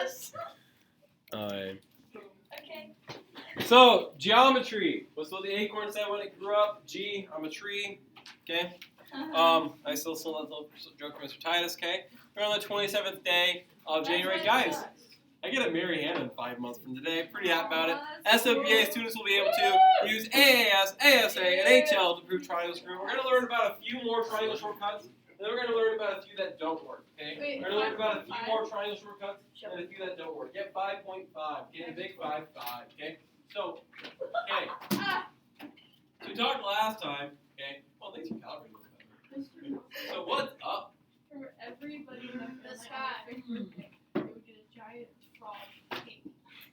Yes. Alright. Okay. So, geometry. What's what the acorn said when it grew up? G, I'm a tree. Okay? I still that little joke from Mr. Titus, okay? We're on the 27th day of January. Guys, I get a Mary Hannah in 5 months from today. Pretty happy about it. SWPA students will be able to use AAS, ASA, and HL to prove triangles group. We're going to learn about a few more triangle shortcuts. Then we're going to learn about a few that don't work, okay? We're going to learn about a few more triangle shortcuts and a few that don't work. Get 5.5, okay? The big 5.5, okay? So, okay. So we talked last time, okay? Well, thanks for calibrating this. So what's up? For everybody in The sky. they would get a giant frog cake.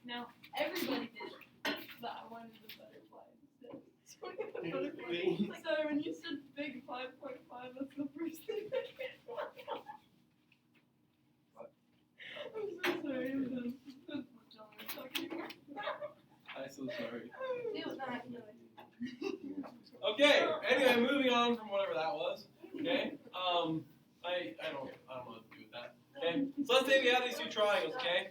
Now, everybody did it, but I wanted the butterfly instead. So I got the butterfly. So when you said big 5.5, that's the first thing that came to my mind. What? I'm so sorry. That's what John was talking about. I'm so sorry. It was not good. Okay, anyway, moving on from whatever that was. Okay? I don't know what to do with that. Okay? So let's say we have these two triangles, okay?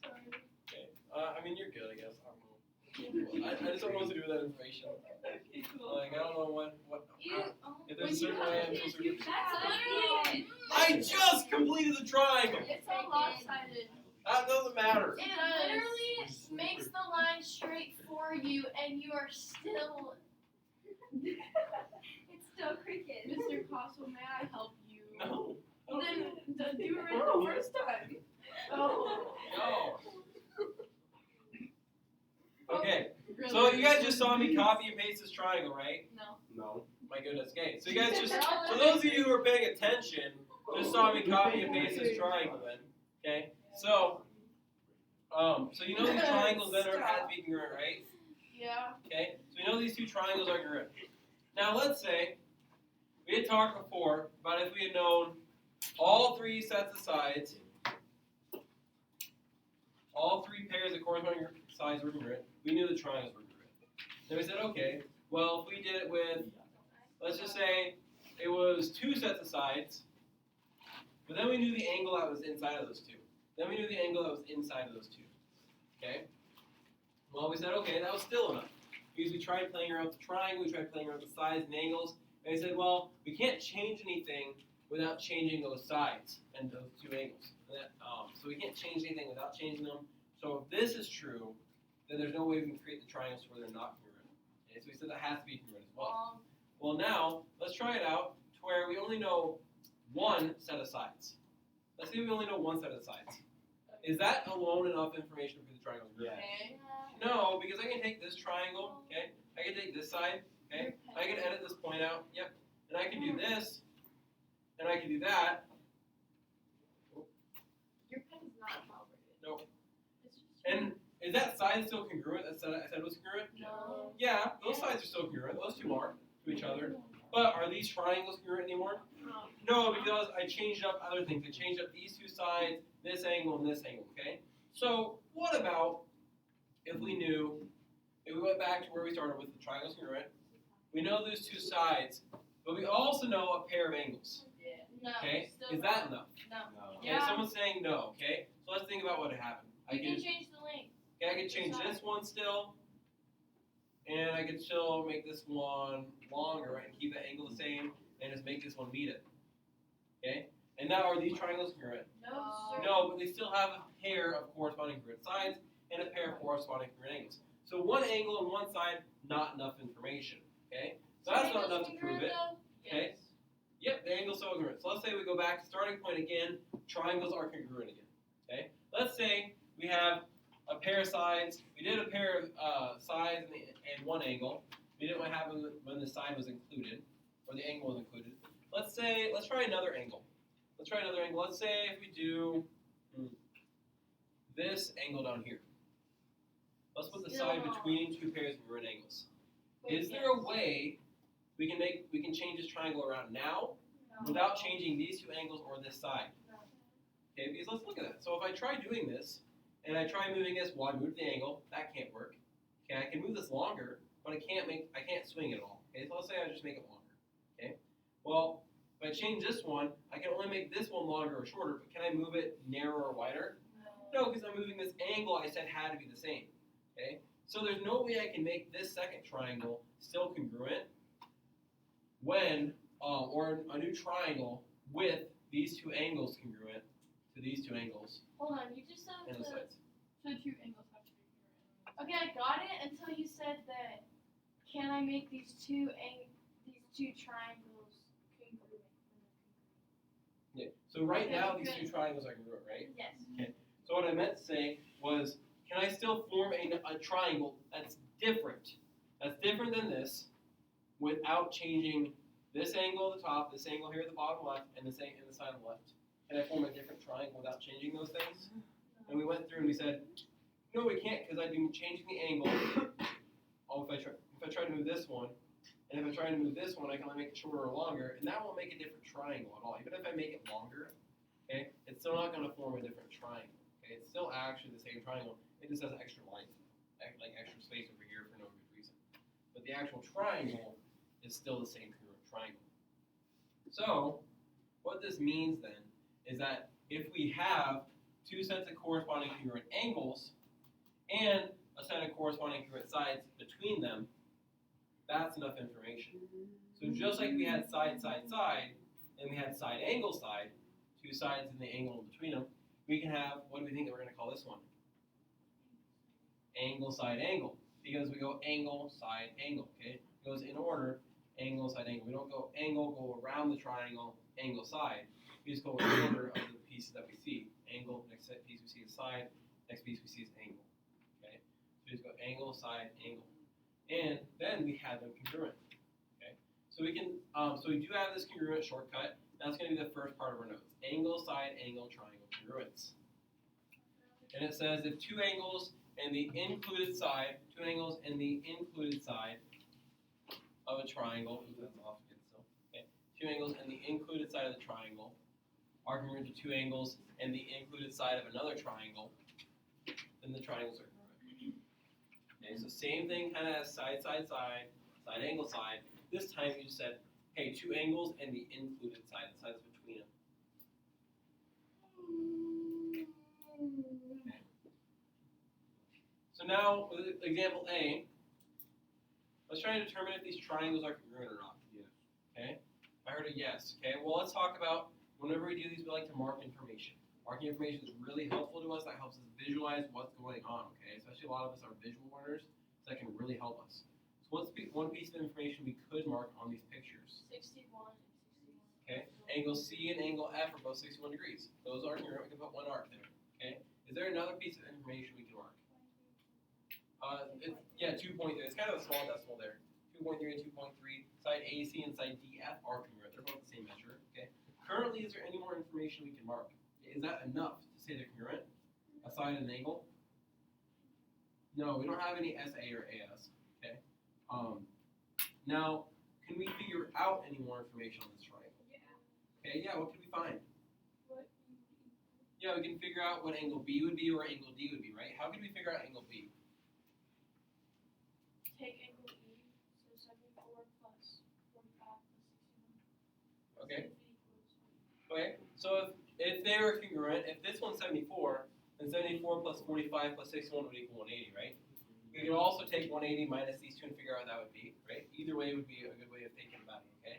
Sorry. Okay. I mean you're good, I guess. I don't know. I just don't know what to do with that information. Okay, cool. Like I don't know what if there's a certain When you way have I'm it, supposed to you That's literally. I just completed the triangle! It's all lopsided. That doesn't matter. It literally makes the line straight for you, and you are still. It's still cricket. Mr. Castle, may I help you? No. Then do it right the first time. Oh. No. Okay. So you guys just saw me copy and paste this triangle, right? No. No. My goodness. Okay. So you guys just so those of you who are paying attention just saw me copy and paste this triangle then. Okay? So you know these triangles that have to be congruent, right? Yeah. Okay? So we know these two triangles are congruent. Now let's say we had talked before about if we had known all three sets of sides, all three pairs of corresponding sides were congruent, we knew the triangles were congruent. Then we said, okay, well if we did it with, let's just say it was two sets of sides, but then we knew the angle that was inside of those two. Then we knew the angle that was inside of those two. Okay? Well, we said, okay, that was still enough. Because we tried playing around with the triangle, we tried playing around with the sides and angles, and we said, well, we can't change anything without changing those sides and those two angles. So we can't change anything without changing them. So if this is true, then there's no way we can create the triangles where they're not congruent. Okay? So we said that has to be congruent as well. Well, now, let's try it out to where we only know one set of sides. Let's say we only know one set of sides. Is that alone enough information for the triangle? Yeah. Okay. No, because I can take this triangle, okay? I can take this side, okay? I can edit this point out, yep. And I can do this, and I can do that. Your pen is not calibrated. Nope. It's just And is that side still congruent? That side I said was congruent? no. Yeah, those sides are still congruent. Those two are to each other. But are these triangles congruent anymore? No, because I changed up other things. I changed up these two sides, this angle, and this angle, okay? So what about if we went back to where we started with the triangles congruent, we know those two sides, but we also know a pair of angles, No. okay? Still Is that no. enough? No. No. Okay, someone's saying no, okay? So let's think about what happened. You can change the length. I could change this one still, and I could still make this one longer, right, and keep the angle the same, and just make this one meet it. Okay? And now are these triangles congruent? No, sir. No, but they still have a pair of corresponding congruent sides and a pair of corresponding congruent angles. So one angle on one side, not enough information. Okay? So that's not enough to prove it. Okay? Yep, the angle's so congruent. So let's say we go back to starting point again, triangles are congruent again. Okay? Let's say we have a pair of sides. We did a pair of sides and one angle. We didn't know what happened when the side was included, or the angle was included. Let's try another angle. Let's say if we do this angle down here. Let's put the side between two pairs of congruent angles. Is there a way we can change this triangle around now without changing these two angles or this side? Okay, because let's look at that. So if I try doing this, and I try moving this, well, I moved the angle, that can't work. Okay, I can move this longer, but I can't swing it at all. Okay, so let's say I just make it longer. Okay, well, If I change this one, I can only make this one longer or shorter, but can I move it narrower or wider? No, because I'm moving this angle I said had to be the same. Okay? So there's no way I can make this second triangle still congruent when, or a new triangle with these two angles congruent to these two angles Hold on, you just said and the the. sides. So two angles have to be congruent. Okay, I got it until you said that. Can I make these two triangles congruent? Yeah. So right Okay, now these good. two triangles are congruent, right? Yes. So what I meant to say was, can I still form a triangle that's different? That's different than this, without changing this angle at the top, this angle here at the bottom left, and this angle in the side on the left. Can I form a different triangle without changing those things? And we went through and we said, no, we can't, because I'd be changing the angle. Oh, if I try to move this one, and if I try to move this one, I can only make it shorter or longer, and that won't make a different triangle at all. Even if I make it longer, okay, it's still not going to form a different triangle. Okay, it's still actually the same triangle. It just has extra lines, like extra space over here for no good reason. But the actual triangle is still the same congruent triangle. So, what this means then is that if we have two sets of corresponding congruent angles and a set of corresponding congruent sides between them, that's enough information. So just like we had side, side, side, and we had side, angle, side, two sides and the angle in between them, we can have, what do we think that we're going to call this one? Angle, side, angle. Because we go angle, side, angle, okay? It goes in order, angle, side, angle. We don't go angle, go around the triangle, angle, side. We just go in order of the pieces that we see. Angle, next piece we see is side, next piece we see is angle, okay? So we just go angle, side, angle. And then we have them congruent, okay? So we can, so we do have this congruent shortcut. That's going to be the first part of our notes. Angle, side, angle, triangle, congruence. And it says if two angles and the included side, two angles and the included side of a triangle, that's off again still, okay? Two angles and the included side of the triangle are congruent to two angles and the included side of another triangle, then the triangles are congruent. Okay, so same thing kind of as side, side, side, side, angle, side. This time you just said, hey, two angles and the included side, the sides between them. Okay. So now, with example A, let's try to determine if these triangles are congruent or not. Yes. Okay? I heard a yes. Okay, well let's talk about, whenever we do these, we like to mark information. Marking information is really helpful to us. That helps us visualize what's going on, okay? Especially a lot of us are visual learners, so that can really help us. So what's one piece of information we could mark on these pictures? 61 and 61. Okay, angle C and angle F are both 61 degrees. Those are congruent. We can put one arc there. Okay, is there another piece of information we can mark? Yeah, 2.3. It's kind of a small decimal there. 2.3 and 2.3. Side AC and side DF are congruent. They're both the same measure. Okay. Currently, is there any more information we can mark? Is that enough to say they're congruent? Aside an angle? No, we don't have any SA or AS. Okay. Now, can we figure out any more information on this triangle? Yeah. Okay. Yeah. What can we find? What? Yeah, we can figure out what angle B would be or angle D would be, right? How can we figure out angle B? Take angle E, so 74 plus 45 plus 61. Okay. So if it equals Okay. So if they were congruent, if this one's 74, then 74 plus 45 plus 61 would equal 180, right? We could also take 180 minus these two and figure out what that would be, right? Either way would be a good way of thinking about it, okay?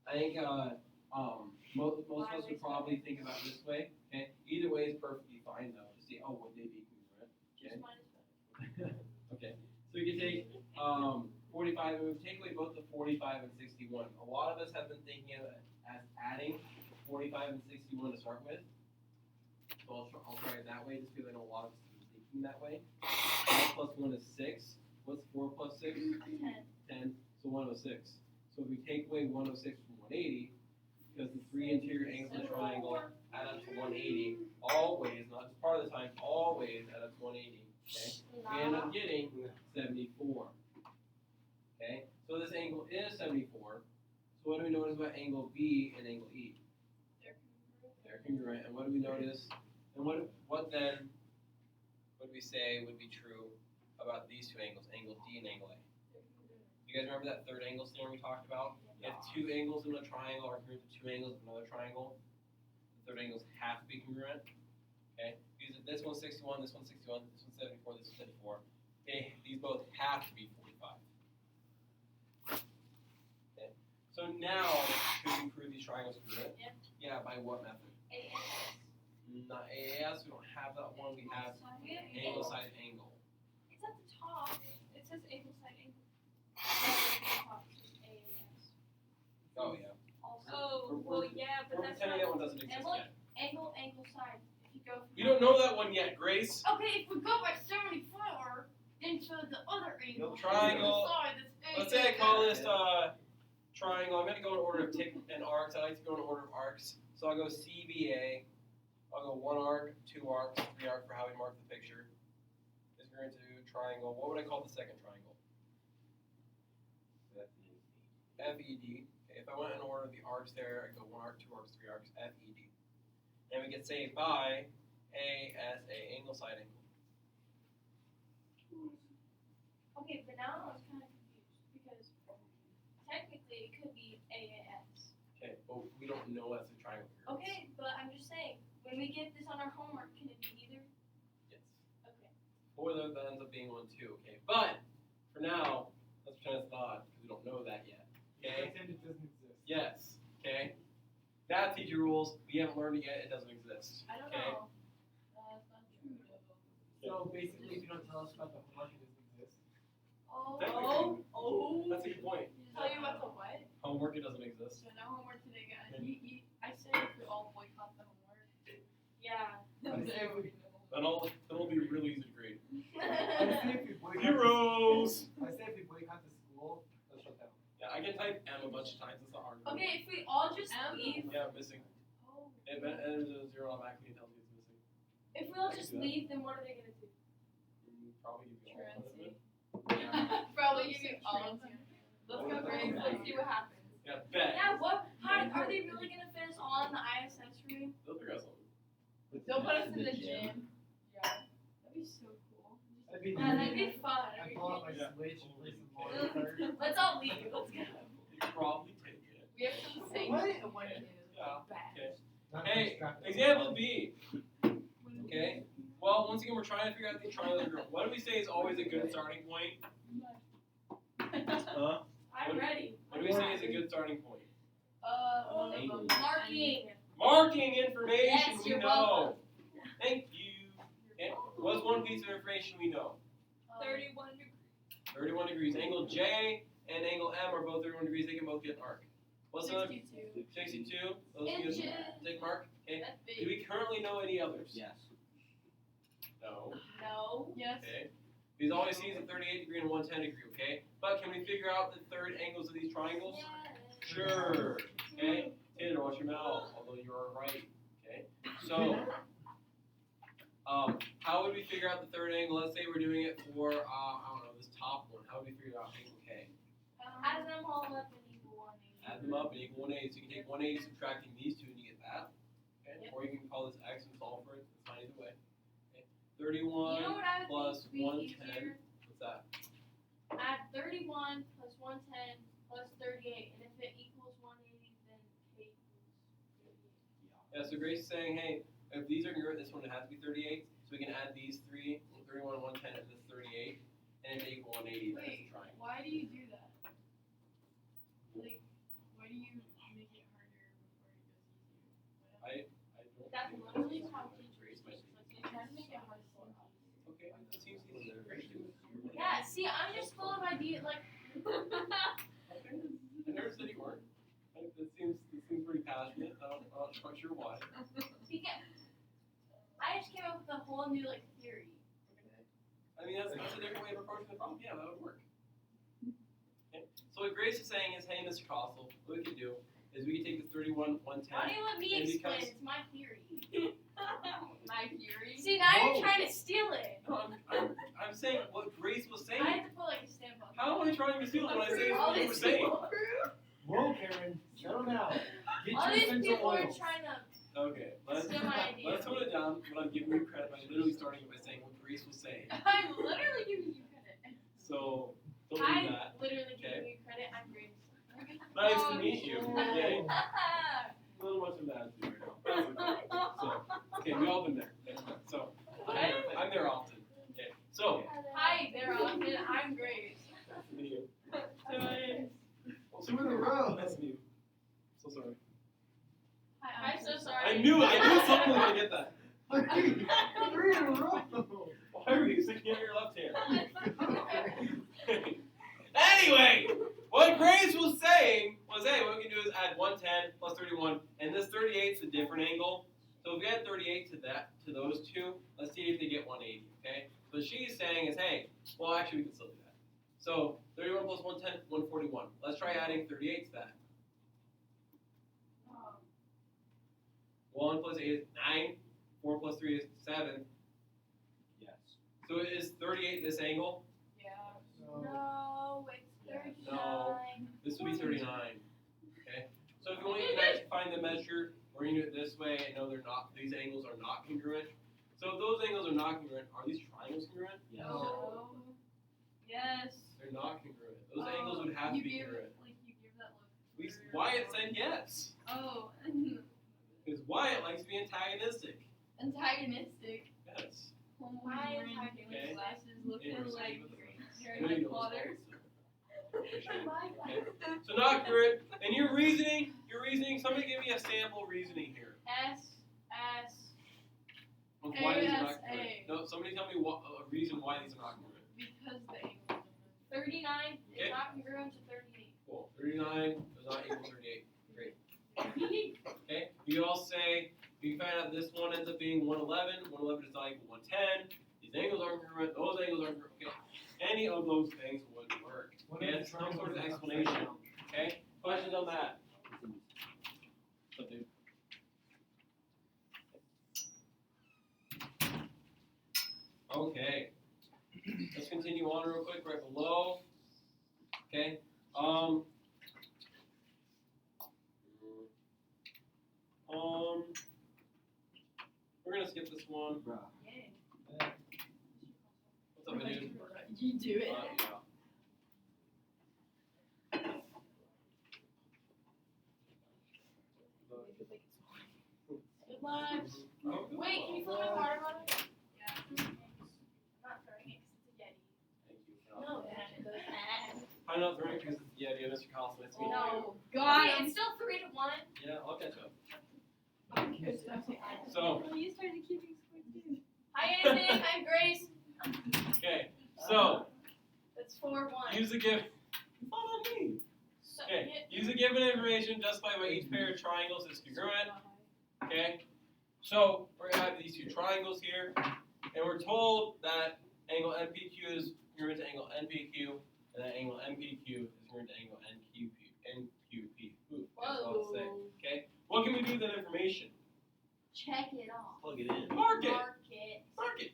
I think most of us would probably think about it this way, okay? Either way is perfectly fine though, to see, oh, would they be congruent? just minus better. Okay, so we can take 45, and we take away both the 45 and 61. A lot of us have been thinking of it as adding 45 and 61 to start with. So I'll try it that way, just because I know a lot of us have been thinking that way. 5 plus 1 is 6. What's 4 plus 6? 10. So 106. So if we take away 106 from 180, because the three interior angles of the triangle add up to 180, always, not just part of the time, always add up to 180. Okay? We end up getting 74. Okay? So this angle is 74. So what do we notice about angle B and angle E? They're congruent. And what do we notice? And what then would we say would be true about these two angles, angle D and angle A? You guys remember that third angle theorem we talked about? if two angles in a triangle are congruent to two angles in another triangle, the third angles have to be congruent. Okay? Because if this one's 61, this one's 61, this one's 74, this one's 74. Okay, these both have to be 45. Okay. So now, could we prove these triangles congruent? Yeah. Yeah, by what method? Not AAS, we don't have that one, we have angle side angle. It's at the top. It says angle side angle. At the top, it says AAS. Oh yeah. Oh, well, yeah, but We're that's pretending that not. one doesn't exist Emily? yet. Angle side. If you go from We don't know that one yet, Grace. Okay, if we go by 74 into the other angle, Triangle. the side that's Let's say I call this triangle. I'm going to go in order of tick and arcs. I like to go in order of arcs. So I'll go CBA. I'll go 1 arc, 2 arcs, 3 arc for how we mark the picture. Is going to triangle. What would I call the second triangle? FED. Okay, if I went in order of the arcs there, I go 1 arc, 2 arcs, 3 arcs, FED. And we get saved by ASA, angle side angle. Okay, but now I was kind of confused because technically it could be AAS. Okay, but we don't know that's a triangle here. Okay, but I'm just saying, when we get this on our homework, can it be either? Yes. Okay. Or that ends up being 1, 2. Okay, but for now, let's pretend it's not because we don't know that yet. Okay. Pretend it doesn't exist. Yes. Okay. Math teacher rules. We haven't learned it yet. It doesn't exist. I don't Okay. know. That's not true though. So basically, if you don't tell us about the homework, it doesn't exist. Technically. Oh. That's a good point. Tell you about the what? Homework. It doesn't exist. So no homework today, guys. I say if we all boycott the homework. Yeah. I say if we, That'll be really easy to grade. I say if we boycott Zeros. I say if we boycott the school, they'll shut down. Yeah, I can type M a bunch of times. It's not hard. Okay, if we all just leave. Yeah, missing. Oh. It enters a 0 automatically and tells me it's missing. If we all just leave, then what are they gonna do? Probably give you all punishment. Probably give you all of them. Let's go break. Let's see what happens. Yeah, bet. Yeah. What? How are they really gonna fit us all in the ISS room? They'll figure out something. They'll put us in the gym. Yeah. That'd be so cool. That'd be Yeah, that'd be fun. I pull out my Yeah. Switch and play some Mario Kart. Let's all leave. Let's go. You could probably take it. We have to say What? the one is Yeah. bad. Okay. Not Hey, distracted. example B. Okay. Well, once again, we're trying to figure out these triangles. What do we say is always a good starting point? Huh? I'm ready. What do we say is a good starting point? Marking. Marking information Yes, we you're know. welcome. Thank you. Okay. What's one piece of information we know? 31 degrees. 31 degrees. Angle J and angle M are both 31 degrees. They can both get an arc. What's another? 62. 62. Those Inches. can take mark. Okay. That's Do big. we currently know any others? Yes. No. No. Yes. Okay. Because all we see is a 38 degree and 110 degree. Okay. But can we figure out the third angles of these triangles? Sure. Okay. Taylor, watch your mouth. Although you are right. Okay. So, how would we figure out the third angle? Let's say we're doing it for I don't know, this top one. How would we figure out angle K? Add them all up and equal 180. Add them up and equal 180. So you can take 180 subtracting these two and you get that. Okay. Yep. Or you can call this x and solve for it. It's fine either way. Okay. You 31 know what I would plus think would be 110. easier? What's that? Add 31 plus 110 plus 38, and if it equals 180, then K equals 38. Yeah. So Grace is saying, hey, if these are congruent, this one has to be 38. So we can add these three, 31 and 110, and this 38, and they equal 180. That's the Wait, triangle. why do you do that? Like, why do you make it harder before it goes easier? I don't. That's think literally that's how what teachers Grace might teach. be. They try to make it hard for us. Okay, that seems easy. Grace do it. Yeah, see, I'm just full of ideas. Like, Okay. I never said you weren't. That seems pretty passionate. I'm not quite sure why. because I just came up with a whole new like theory. I mean, that's a different way of approaching the problem. Yeah, that would work. Okay. So what Grace is saying is, hey, Mr. Costle, what we could do is we could take the 31, 110. Why don't you let me And explain? because- It's my theory. My theory. See, now Whoa. you're trying to steal it. No, I'm saying what Grace was saying. I have to put like a stamp on it. How am I trying to steal it when I say All what you these were saying? people, Whoa, Karen, settle down. Get all your these essential people are oils. trying to Okay, let's steal my idea. let's tone it down. But I'm giving you credit by literally starting it by saying what Grace was saying. I'm literally giving you credit. So don't do I'm that. literally Okay. giving you credit. I'm Grace. Nice to meet you. Okay. A little much of that right now. That's okay. So, okay, we all been there. Okay. So, I'm there often. Okay. So, Hi there, Austin. I'm Grace. nice to meet you. Two in a row. Nice to meet you. So sorry. Hi, I'm so sorry. I knew someone would get that. Three in a row. Why were you sticking out your left hand? Anyway, what Grace was saying was, hey, what we can do is add 110 plus 31, and this 38 is a different angle. So if we add 38 to those two, let's see if they get 180. Okay. So what she's saying is, hey, well, actually we can still do that. So 31 plus 110, 141. Let's try adding 38 to that. 1 plus 8 is 9. 4 plus 3 is 7. Yes. So is 38 this angle? Yeah. No, it's 39. No. This would be 39. Okay? So if you want to find the measure, we're going to do it this way. I know they're not, these angles are not congruent. So if those angles are not congruent, are these triangles congruent? Yes. No. Yes. They're not congruent. Those angles would have to you be give congruent. you give that look. Wyatt said yes. Oh. Because Wyatt likes to be antagonistic. Antagonistic. Yes. Oh, My wearing antagonistic. glasses, looking Yeah, like I know Harry you know Potter. this also. Okay. So not congruent. And your reasoning, somebody give me a sample reasoning here. S. Of why these are not ASA. congruent. No, somebody tell me a reason why these are not congruent. Because the angle. 39 Okay. is not congruent to 38. Cool. 39 does not equal 38. Great. Okay. You can also say, you can find out this one ends up being 111. 111 does not equal 110. These angles aren't congruent. Those angles aren't congruent. Okay. Any of those things would work. Okay. That's some sort of explanation. Okay. Questions on that? What's up, dude? Okay. Let's continue on real quick right below. Okay. We're gonna skip this one. What's up, dude? You do it. Yeah. Good luck. Oh, good. Wait, can you fill my water bottle? Yeah. I'm not throwing it because it's a Yeti. Thank you. No, man. I'm not throwing it because it's the idea, Mr. Carlson. It's me. Oh, Wait, God. it's still 3-1. Yeah, I'll catch up. So. So, You started keeping score too. Hi, Anthony. I'm Grace. okay. So, It's 4-1. use the given. Follow me. So, Okay. Use the given information, justify why each pair of triangles is congruent. Okay. So we're gonna have these two triangles here, and we're told that angle NPQ is congruent to angle NPQ, and that angle MPQ is congruent to angle NQP. Ooh, that's what I'll say. Okay. What can we do with that information? check it off. Plug it in. Mark it. Mark it. Mark it.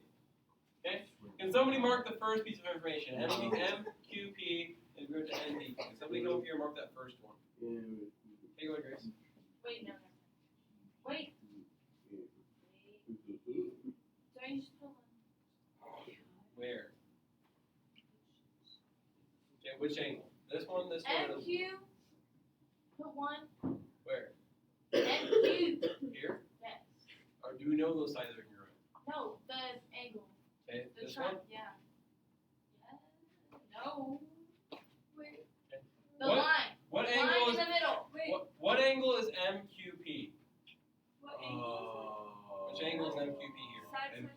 Okay. Can somebody mark the first piece of information? MQP is congruent to NPQ. Can somebody go over here and mark that first one? Take it away, Grace. Wait, no. Wait. Do I just put one? Where? Okay, which angle? This one, or this one? MQ. Put one. Where? MQ. Here? Yes. Or do we know those sides are congruent? No, the angle. Okay, The this one? Yeah. No. Wait. Okay. The What- line. What Line angle in is the middle. Wait. what angle is MQP? What Which angle is MQP here? Side.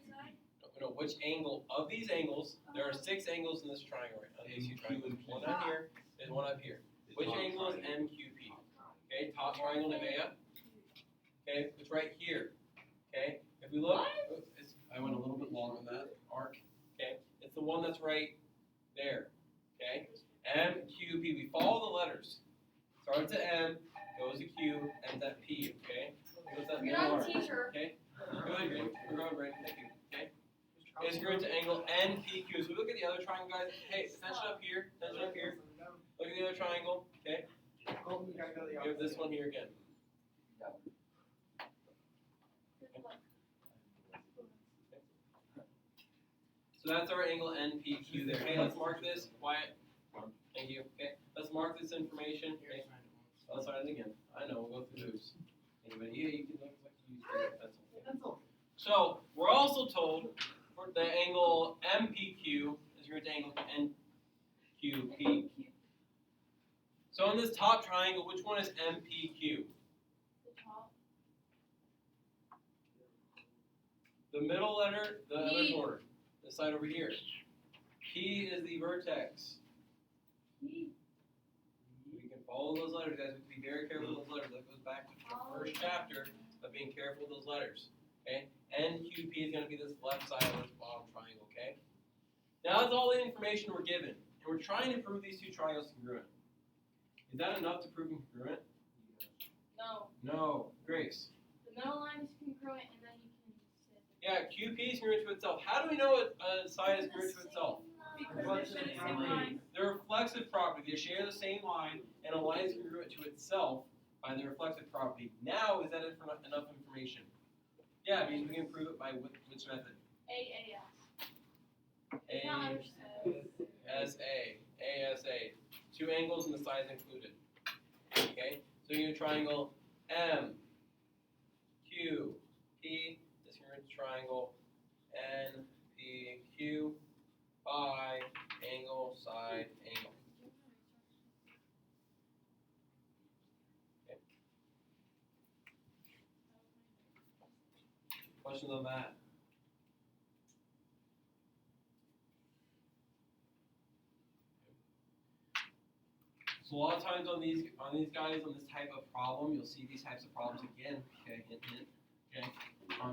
No, which angle of these angles? There are 6 angles in this triangle right now. Okay, so triangle. There's one up here. There's one up here. Which angle is MQP? Okay, top triangle Nevea. Okay, it's right here. Okay, if we look, I went a little bit long on that arc. Okay, it's the one that's right there. Okay, MQP. We follow the letters. Starts at M, goes to Q, ends at P. Okay, goes that You're middle not a arc. teacher. Okay, good, great. We're going great. Thank you. Okay, it's congruent to angle NPQ. So we look at the other triangle, guys. Hey, attention up here. Attention up here. Look at the other triangle. Okay, Oh, we gotta go the we have this one here again. So that's our angle NPQ there. Hey, let's mark this. Quiet. Thank you. Okay, let's mark this information. Okay. Let's try it again. I know, we'll go through those. Anybody? Yeah, you can look like you use that. That's okay. Pencil. So we're also told for the angle MPQ is equal to angle NQP. So in this top triangle, which one is MPQ? The top. The middle letter, the other P. corner, this side over here. P is the vertex. P. We can follow those letters, guys. We have to be very careful with those letters. That goes back to the first chapter of being careful with those letters. Okay? NQP is going to be this left side of this bottom triangle. Okay? Now that's all the information we're given, and we're trying to prove these two triangles congruent. Is that enough to prove them congruent? No. No. Grace. The middle line is congruent, and then you can sit. Yeah, QP is congruent to itself. How do we know a side is congruent to itself? Because they share the same line. The reflexive property, they share the same line, and a line is congruent to itself by the reflexive property. Now, is that enough information? Yeah, it means we can prove it by which method? AAS. A, Not understood. SA, ASA. Two angles and the sides included. Okay, so you have triangle M, Q, P, this here is triangle N, P, Q, by angle, side, angle. Okay. Questions on that? So a lot of times on these guys, on this type of problem, you'll see these types of problems again. Okay, hint, hint. Okay,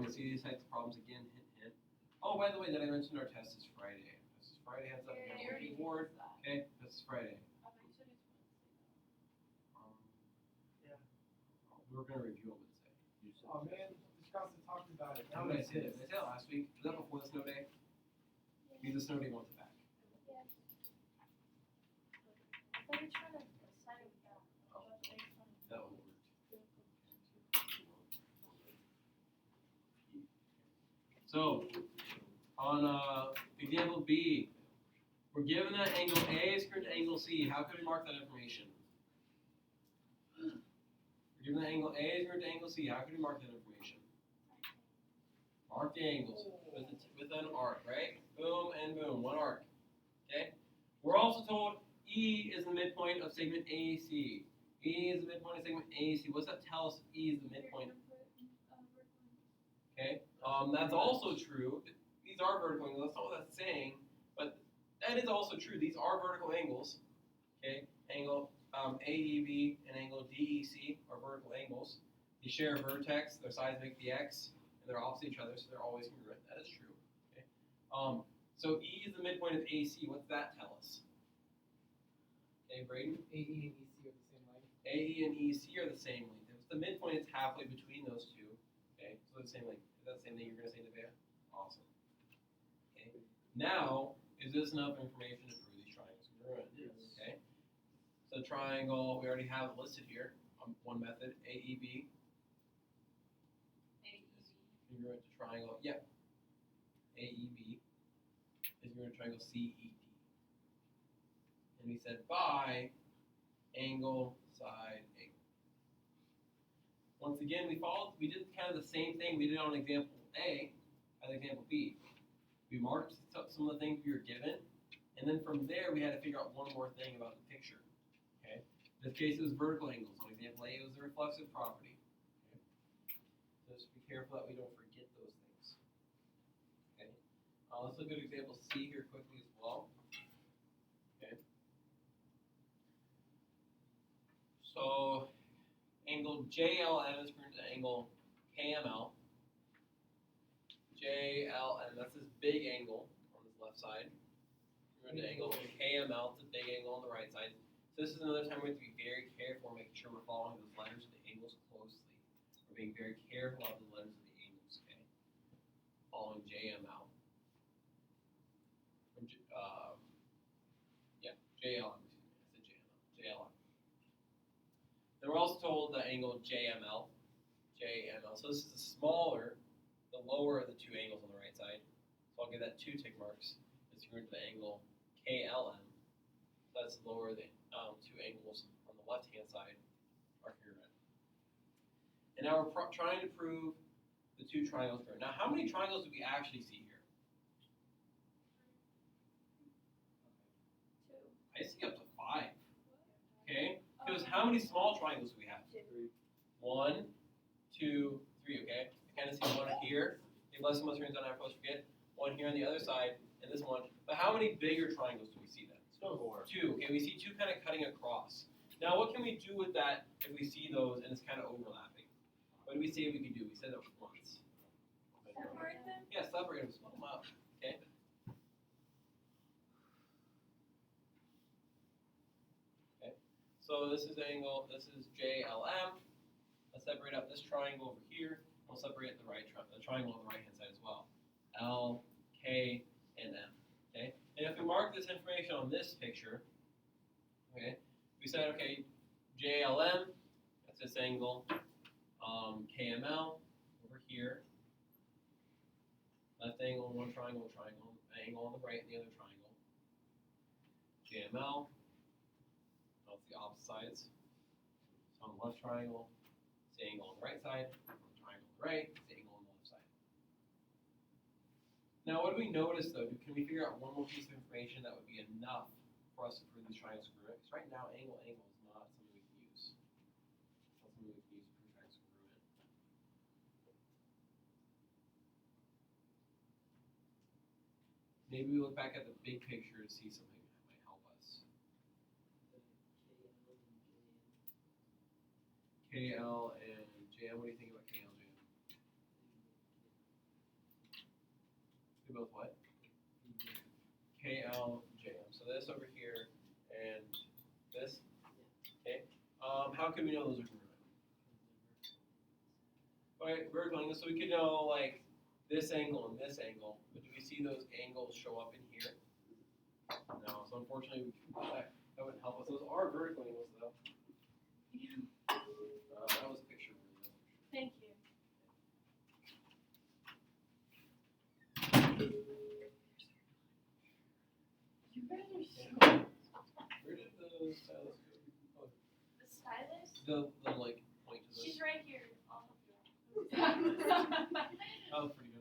you'll see these types of problems again. Hint, hint. Oh, by the way, did I mention our test is Friday? Test is Friday. Heads up. Yeah, We you have already a board. did that. Okay, test is Friday. I thought you said it's Wednesday. Yeah. We're gonna review it Wednesday. Oh man, this Wisconsin talked about it. How did I say it? Did I say it last week? Was that before the snow day? Because the snow day wants it back. Yeah. I thought you were trying to assign it without. That one worked. So, on example B, we're given that angle A is equal to angle C. How can we mark that information? We're given that angle A is equal to angle C. How can we mark that information? Mark the angles with an arc, right? Boom and boom, one arc. Okay? We're also told E is the midpoint of segment AC. E is the midpoint of segment AC. What's that tell us? E is the midpoint. Okay? That's also true. These are vertical angles. That's not what that's saying, but that is also true. These are vertical angles. Okay? Angle AEB and angle DEC are vertical angles. They share a vertex. Their sides make the X, and they're opposite each other, so they're always congruent. That is true. Okay? So E is the midpoint of AC. What's that tell us? Okay, Braden? AE and EC are the same length. AE and EC are the same length. If it's the midpoint, it's halfway between those two. Okay, so they're the same length. Is that the same thing you're going to say, Nevaeh? Awesome. Okay. Now, is this enough information to prove these triangles congruent? Yes. Okay. So triangle, we already have it listed here. One method, AEB, congruent to triangle. Yep. AEB is congruent to triangle CED. And we said by angle, side, angle. Once again, we did kind of the same thing we did on example A as example B. We marked some of the things we were given, and then from there we had to figure out one more thing about the picture. Okay? In this case, it was vertical angles. On example A, it was the reflexive property. Okay? So just be careful that we don't forget those things. Okay? Let's look at example C here quickly as well. Okay? So angle JLM is equal to angle KML. JLM, that's this big angle on this left side. We're going to angle KML, it's a big angle on the right side. So this is another time we have to be very careful, making sure we're following those letters of the angles closely. We're being very careful about the letters of the angles, okay? Following JML. From JLM, excuse me, I said JLM. Then we're also told the angle JML. So this is the smaller, the lower of the two angles on the right side. So I'll give that 2 tick marks. It's equal to the angle KLM. So that's lower the 2 angles on the left-hand side. And now we're trying to prove the two triangles congruent. Now, how many triangles do we actually see here? I see up to 5. Okay? Because how many small triangles do we have? 1, 2, 3. Okay? I kind of see one here. Okay, bless them, turns on our post forget. One here on the other side, and this one. But how many bigger triangles do we see then? 2. Okay, we see 2 kind of cutting across. Now, what can we do with that if we see those and it's kind of overlapping? What did we say we could do? We said that once. Separate them? Yeah, separate them, split them up. Okay. Okay. So this is the angle. This is JLM. Let's separate up this triangle over here. We'll separate the triangle on the right hand side as well. L, K, and M. Okay. And if we mark this information on this picture, okay, we said okay, JLM. That's this angle. KML over here. Left angle, one triangle, angle on the right, and the other triangle. JML, that's the opposite sides. So on the left triangle, it's the angle on the right side. On the triangle on the right, it's the angle on the left side. Now, what do we notice though? Can we figure out one more piece of information that would be enough for us to prove these triangles congruent? Because right now, angle is not something we can use. It's not something we can use to prove triangles congruent. Maybe we look back at the big picture to see something that might help us. KL and JM, what do you think about KL and JM? They both what? KL, JM. So this over here and this. Okay. How can we know those are congruent? Okay, vertical angle. So we could know like this angle and this angle, but do we see those angles show up in here? No. So unfortunately, that wouldn't help us. Those are vertical angles though. That was a picture. Thank you. You guys are so. Where did the stylus go? The stylus? The like point to this. She's right here. I'll help you out. That was pretty good.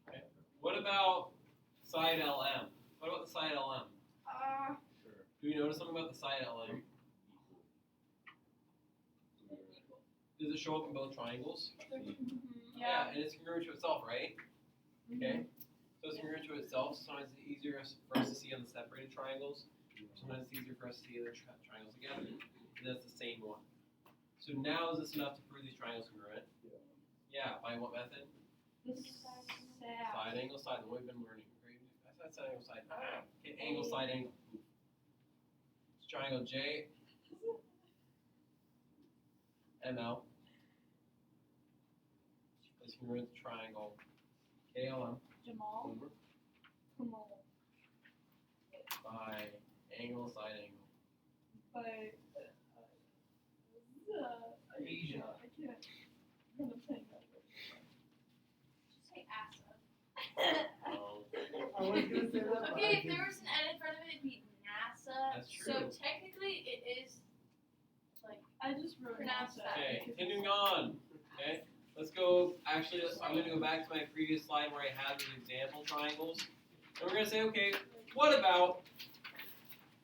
Okay. What about side LM? What about the side LM? Do we notice something about the side LM? Does it show up in both triangles? Yeah. And it's congruent to itself, right? Okay. So it's congruent to itself. Sometimes it's easier for us to see on the separated triangles. Sometimes it's easier for us to see the triangles together. And that's the same one. So now is this enough to prove these triangles congruent? Yeah. By what method? Side angle, side. The one we've been learning. That's side angle, side. Okay, angle, side angle. It's triangle J. ML. Is congruent to triangle KLM. Jamal. Kamal. By angle, side angle. By Asia. I can't. I'm gonna say that. Just say ASA. I was gonna say that, but I Okay, if didn't. there was an N in front of it, it'd be NASA. That's So true. technically, it is like I just wrote Pronounce NASA that. Okay, because continuing on. Okay, let's go. Actually, I'm going to go back to my previous slide where I had those example triangles. And we're going to say, okay, what about,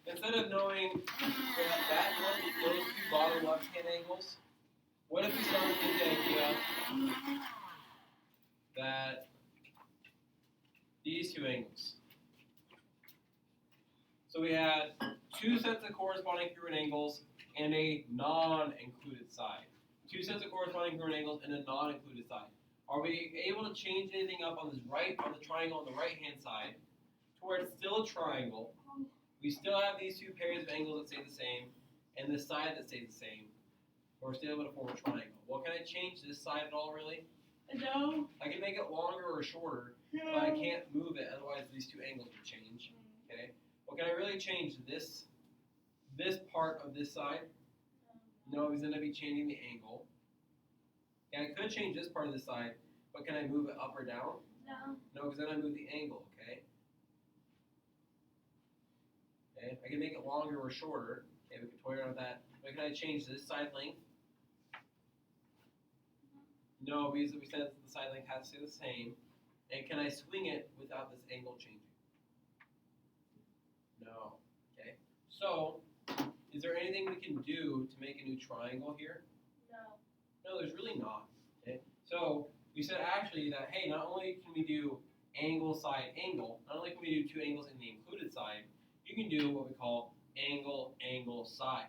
instead of knowing that one, those two bottom left-hand angles, what if we started with the idea that these two angles. So we had two sets of corresponding congruent angles and a non-included side. Two sets of corresponding congruent angles and a non-included side. Are we able to change anything up on the triangle on the right-hand side to where it's still a triangle? We still have these two pairs of angles that stay the same and this side that stays the same. We're still able to form a triangle. Well, can I change this side at all, really? No. I can make it longer or shorter, but I can't move it, otherwise these two angles will change. Okay? Well, can I really change this part of this side? No, because then I'd be changing the angle. And I could change this part of the side, but can I move it up or down? no. No, because then I move the angle, okay? Okay, I can make it longer or shorter. Okay, we can toy around with that. But can I change this side length? No, because we said the side length has to stay the same. And can I swing it without this angle changing? No. Okay. So, is there anything we can do to make a new triangle here? No. No, there's really not. Okay. So we said actually that hey, not only can we do angle, side, angle, not only can we do two angles in the included side, you can do what we call angle, angle, side.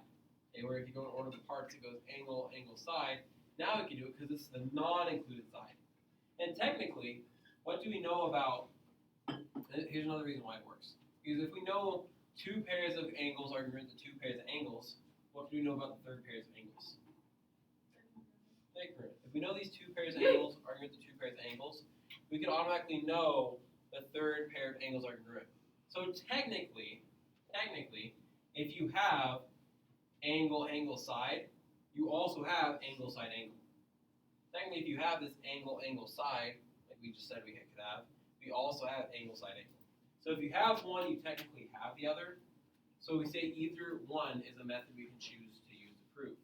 Okay, where if you go in order of the parts, it goes angle, angle, side. Now we can do it because this is the non-included side. And technically, what do we know about? Here's another reason why it works. Because if we know two pairs of angles are congruent to two pairs of angles, what do we know about the third pairs of angles? They're congruent. If we know these two pairs of angles are congruent to two pairs of angles, we can automatically know the third pair of angles are congruent. So technically, if you have angle, angle, side, you also have angle, side, angle. Technically, if you have this angle, angle, side, like we just said we could have, we also have angle, side, angle. So if you have one, you technically have the other. So we say either one is a method we can choose to use to prove.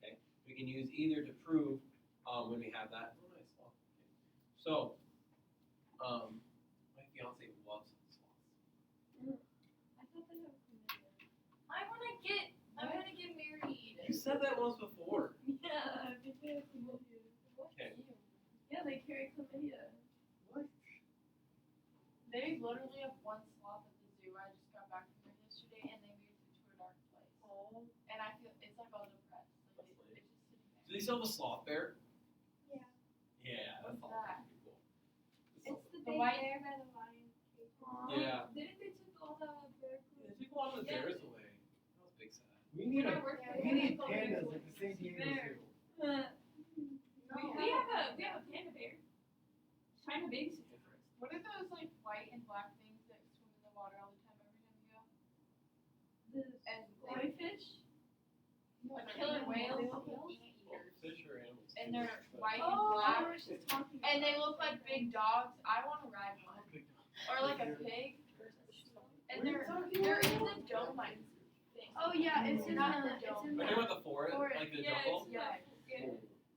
Okay, we can use either to prove when we have that. Oh, nice. Oh, okay. So, my fiance loves sloths. I thought they were familiar. I wanna get married. You said that once before. Yeah, I think they have familiar. Okay. Yeah, they carry chlamydia. What? They literally have one sloth at the zoo. I just got back from there yesterday, and they moved it to a dark place. Oh. And I feel it's like all depressed. Like That's it's just sitting Do there. they still have a sloth bear? Yeah. Yeah, that's What's all that? pretty cool. It's the The big white- bear by the lion. Yeah. Didn't they took all the bear They took a lot of the bears away. That was big sad. We need When I a, worked Yeah, there, we they need called it pandas a like the San Diego Bear. Zoo. We have a panda bear. Trying to babysit it first. What are those like white and black things that swim in the water all the time every time you go? The And koi fish. like killer whales, Whales? eaters. Fish or animals? And they're white Oh, and I black, was just talking and they about look like big dogs. I want to ride one, or like a pig. And they're in the Dolomite thing. Oh yeah, it's in Not the the dome. Are you talking about the forest, Forest. like the Yeah, jungle?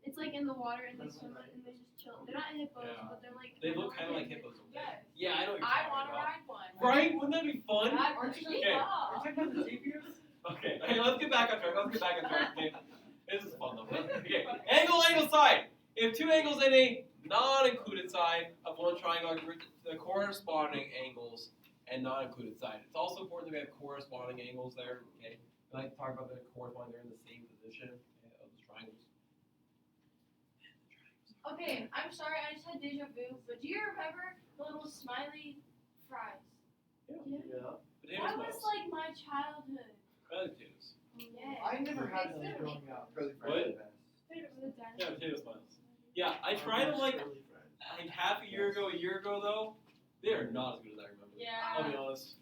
it's like in the water and they swim and they just chill. They're not hippos, Yeah. but they're like. They look kind of like hippos. Don't they? Yes. Yeah, I know what you're I talking want to about. ride one. Right? Wouldn't that be fun? Aren't you? Okay. Are you talking about the tapirs? Okay, let's get back on track. Okay, this is fun though. Okay, angle, angle, side. If two angles in a non-included side of one triangle are the corresponding angles and non-included side. It's also important that we have corresponding angles there. Okay, I like to talk about the corresponding. They're in the same position of the triangles. Okay, I'm sorry, I just had deja vu, but do you remember the little smiley fries? Yeah. Potato That was smiles. like my childhood. I like potatoes. Yeah. I never had It's those literally- growing up. What? Yeah, potato smiles. Yeah, I tried them like half a year ago though. They are not as good as I remember. Yeah. I'll be honest.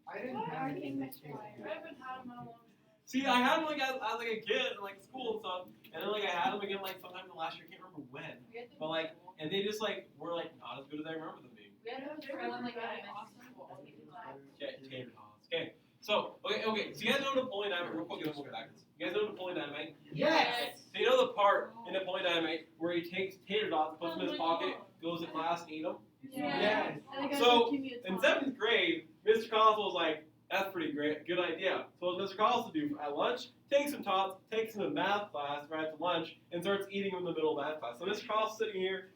I didn't What have are any they of these mixed things. with? I haven't had them in a long time. See, I had them like as like a kid in like school and stuff, and then like I had them again like sometime in the last year. I can't remember when. We had them But, like, in school. And they just like were like not as good as I remember them being. We had them They were in like really elementary school all the time. Okay, tater tots. Okay. So okay. So you guys know Napoleon Dynamite? Real quick, we'll go back. You guys know Napoleon Dynamite? Yes. So you know the part in Napoleon Dynamite where he takes tater tots, puts them in his pocket, goes to class and eat them. Yes. And the guy So, would give me a In ton. 7th grade, Mr. Cosmo was like, "That's pretty great, good idea." So what does Mr. Cosmo do at lunch? Takes some tots, takes them to math class right after lunch, and starts eating them in the middle of math class. So Mr. Cosmo's sitting here,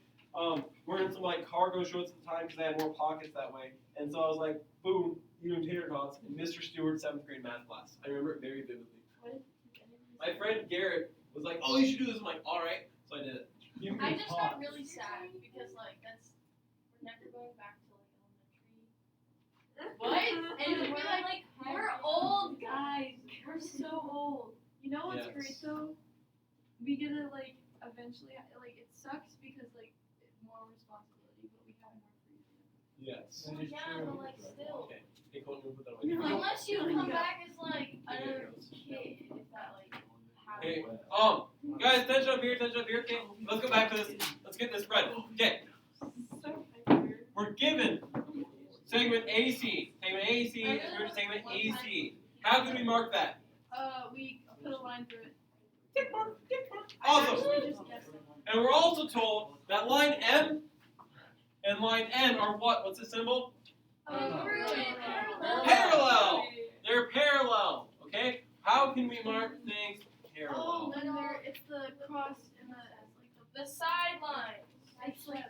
wearing some like cargo shorts at the time because they had more pockets that way. And so I was like, boom, eating tater tots in Mr. Stewart's 7th grade math class. I remember it very vividly. My friend Garrett was like, "Oh, you should do this." I'm like, "All right." So I did it. I just got really sad because like we're never going back to like elementary. What? And we're like we're old guys. We're so old. You know what's Yes. great though? We get to like eventually like it sucks because like more responsibility, but we have more freedom. Yes. That is Yeah, true. but like still. Okay. Hey, Colton, you put that You're away. like- Unless you come back as like Yeah. another kid, if that like Hey, happens. guys, attention up here, Okay, let's go back to this. Let's get this spread. Okay, So weird. we're given segment AC. Segment AC is written segment AC. How can we mark that? We put a line through it. Awesome. Actually just guessed it. And we're also told that line M and line N are what? What's the symbol? Parallel. They're parallel. Okay? How can we mark things Oh, parallel? then there, it's the cross and the sidelines. It's like,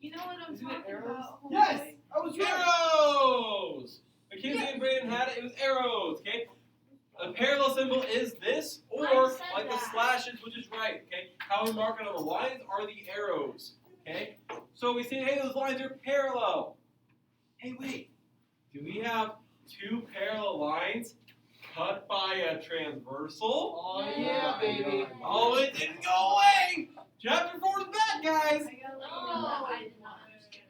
you know what I'm Isn't it talking arrows? about? Yes! homeboy? I was right! Arrows! Mackenzie and Brayden had it. It was arrows. Okay? A parallel symbol is this, or I said like the that. slashes, which is right. Okay? How we mark it on the lines are the arrows. Okay? So we say, hey, those lines are parallel. Hey, wait. Do we have two parallel lines cut by a transversal? Oh yeah, baby. Oh, it didn't go away! Chapter 4 is back, guys! I gotta let you know that I did not understand.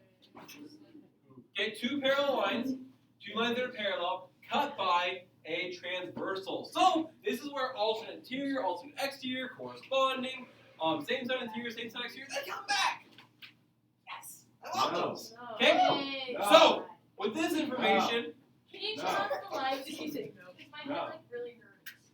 Okay, two parallel lines, two lines that are parallel, cut by a transversal. So, this is where alternate interior, alternate exterior, corresponding, same side interior, same side exterior, they come back! Yes! I love those! Okay? Yay. No. So, with this information, Can you No. turn off the lights? Did you say no? Because my No. head like really hurts.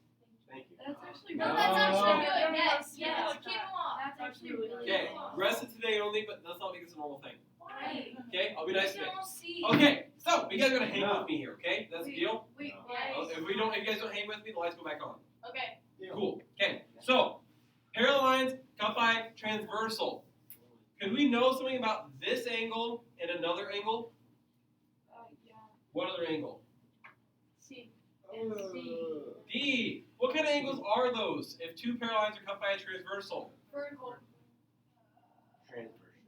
thank you. That's actually No, really that's actually No. good. Yes, Yeah, yes. like Keep that. them off. That's actually really good. Okay, rest of today only, but let's not make this a normal thing. Why? Okay, I'll be You nice can today. almost see. Okay, so you guys gotta hang No. with me here, okay? That's the deal? Wait, Yes. If you guys don't hang with me, the lights go back on. Okay. Cool. Okay. So, parallel lines cut by transversal. Could we know something about this angle and another angle? yeah. What other angle? See. D. What kind of angles are those if two parallel lines are cut by a transversal? Vertical.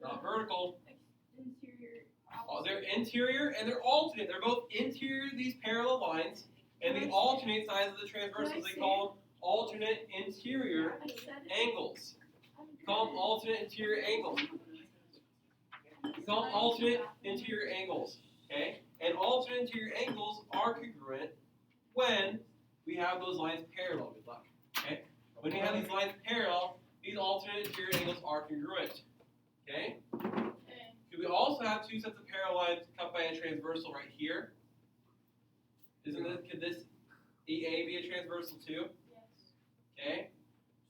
Not vertical. Interior. Oh, they're interior and they're alternate. They're both interior to these parallel lines and the alternate sides of the transversals. They call them alternate interior I said it. angles. Call them alternate interior angles. Call them alternate interior angles. Okay? And alternate interior angles are congruent when we have those lines parallel. Good luck. Okay? When we have these lines parallel, these alternate interior angles are congruent. Okay? Could we also have two sets of parallel lines cut by a transversal right here? Could this EA be a transversal too? Yes. Okay?